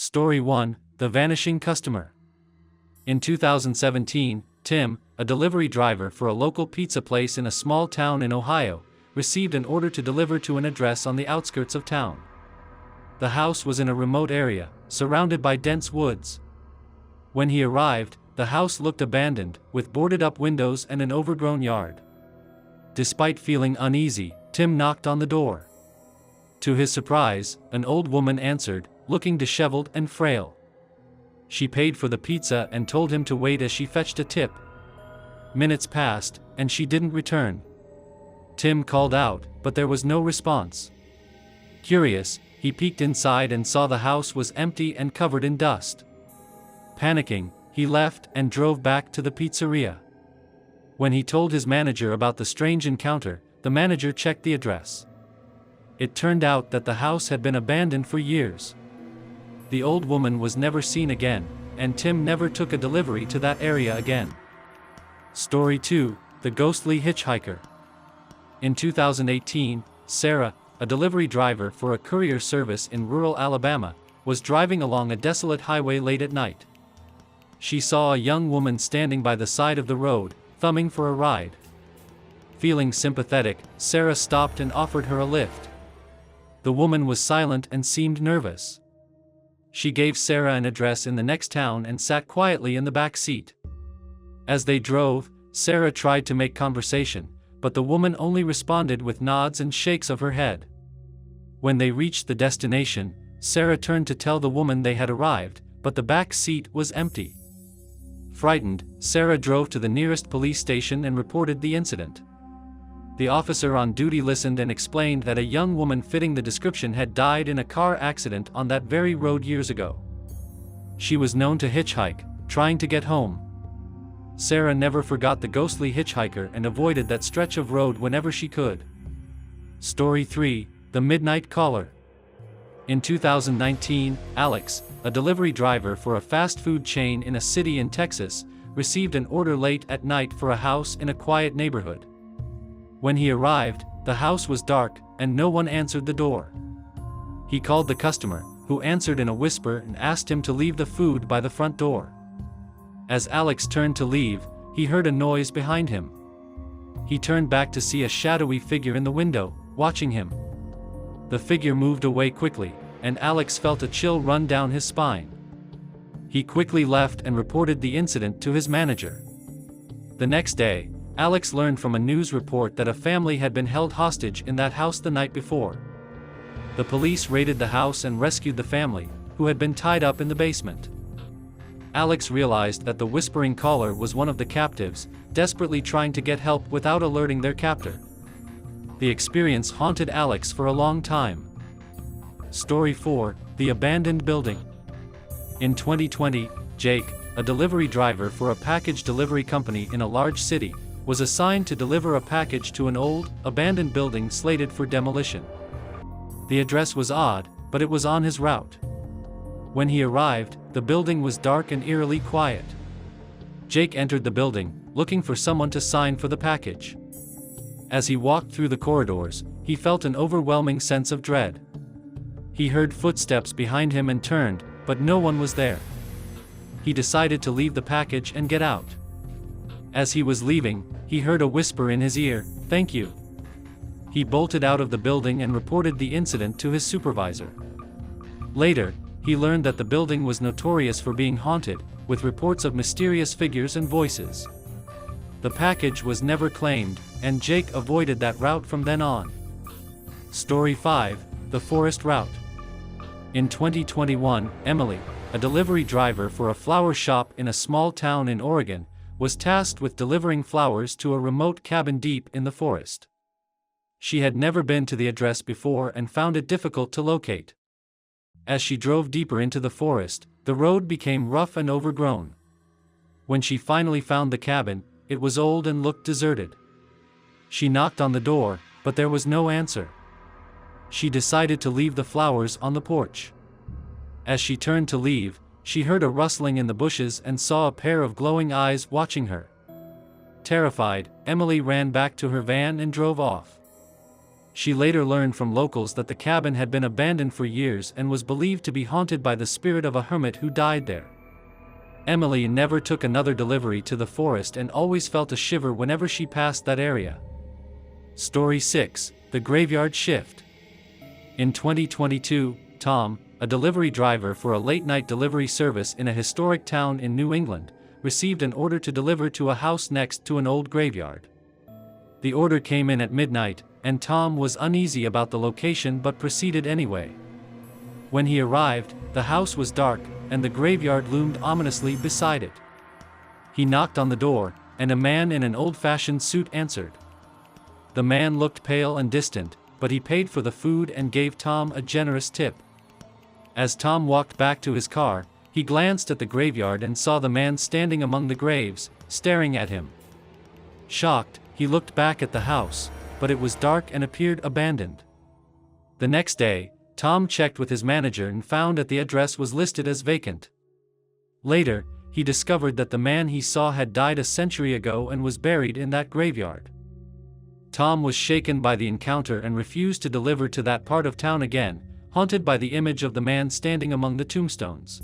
Story 1: The Vanishing Customer. In 2017, Tim, a delivery driver for a local pizza place in a small town in Ohio, received an order to deliver to an address on the outskirts of town. The house was in a remote area, surrounded by dense woods. When he arrived, the house looked abandoned, with boarded-up windows and an overgrown yard. Despite feeling uneasy, Tim knocked on the door. To his surprise, an old woman answered, looking disheveled and frail. She paid for the pizza and told him to wait as she fetched a tip. Minutes passed, and she didn't return. Tim called out, but there was no response. Curious, he peeked inside and saw the house was empty and covered in dust. Panicking, he left and drove back to the pizzeria. When he told his manager about the strange encounter, the manager checked the address. It turned out that the house had been abandoned for years. The old woman was never seen again, and Tim never took a delivery to that area again. Story 2: The Ghostly Hitchhiker. In 2018, Sarah, a delivery driver for a courier service in rural Alabama, was driving along a desolate highway late at night. She saw a young woman standing by the side of the road, thumbing for a ride. Feeling sympathetic, Sarah stopped and offered her a lift. The woman was silent and seemed nervous. She gave Sarah an address in the next town and sat quietly in the back seat. As they drove, Sarah tried to make conversation, but the woman only responded with nods and shakes of her head. When they reached the destination, Sarah turned to tell the woman they had arrived, but the back seat was empty. Frightened, Sarah drove to the nearest police station and reported the incident. The officer on duty listened and explained that a young woman fitting the description had died in a car accident on that very road years ago. She was known to hitchhike, trying to get home. Sarah never forgot the ghostly hitchhiker and avoided that stretch of road whenever she could. Story 3: The Midnight Caller. In 2019, Alex, a delivery driver for a fast food chain in a city in Texas, received an order late at night for a house in a quiet neighborhood. When he arrived, the house was dark, and no one answered the door. He called the customer, who answered in a whisper and asked him to leave the food by the front door. As Alex turned to leave, he heard a noise behind him. He turned back to see a shadowy figure in the window, watching him. The figure moved away quickly, and Alex felt a chill run down his spine. He quickly left and reported the incident to his manager. The next day, Alex learned from a news report that a family had been held hostage in that house the night before. The police raided the house and rescued the family, who had been tied up in the basement. Alex realized that the whispering caller was one of the captives, desperately trying to get help without alerting their captor. The experience haunted Alex for a long time. Story 4: The Abandoned Building. In 2020, Jake, a delivery driver for a package delivery company in a large city, was assigned to deliver a package to an old, abandoned building slated for demolition. The address was odd, but it was on his route. When he arrived, the building was dark and eerily quiet. Jake entered the building, looking for someone to sign for the package. As he walked through the corridors, he felt an overwhelming sense of dread. He heard footsteps behind him and turned, but no one was there. He decided to leave the package and get out. As he was leaving, he heard a whisper in his ear, "Thank you." He bolted out of the building and reported the incident to his supervisor. Later, he learned that the building was notorious for being haunted, with reports of mysterious figures and voices. The package was never claimed, and Jake avoided that route from then on. Story 5: The Forest Route. In 2021, Emily, a delivery driver for a flower shop in a small town in Oregon, was tasked with delivering flowers to a remote cabin deep in the forest. She had never been to the address before and found it difficult to locate. As she drove deeper into the forest, the road became rough and overgrown. When she finally found the cabin, it was old and looked deserted. She knocked on the door, but there was no answer. She decided to leave the flowers on the porch. As she turned to leave, she heard a rustling in the bushes and saw a pair of glowing eyes watching her. Terrified, Emily ran back to her van and drove off. She later learned from locals that the cabin had been abandoned for years and was believed to be haunted by the spirit of a hermit who died there. Emily never took another delivery to the forest and always felt a shiver whenever she passed that area. Story 6: The Graveyard Shift. In 2022, Tom, a delivery driver for a late-night delivery service in a historic town in New England, received an order to deliver to a house next to an old graveyard. The order came in at midnight, and Tom was uneasy about the location but proceeded anyway. When he arrived, the house was dark, and the graveyard loomed ominously beside it. He knocked on the door, and a man in an old-fashioned suit answered. The man looked pale and distant, but he paid for the food and gave Tom a generous tip. As Tom walked back to his car, he glanced at the graveyard and saw the man standing among the graves, staring at him. Shocked, he looked back at the house, but it was dark and appeared abandoned. The next day, Tom checked with his manager and found that the address was listed as vacant. Later, he discovered that the man he saw had died a century ago and was buried in that graveyard. Tom was shaken by the encounter and refused to deliver to that part of town again, haunted by the image of the man standing among the tombstones.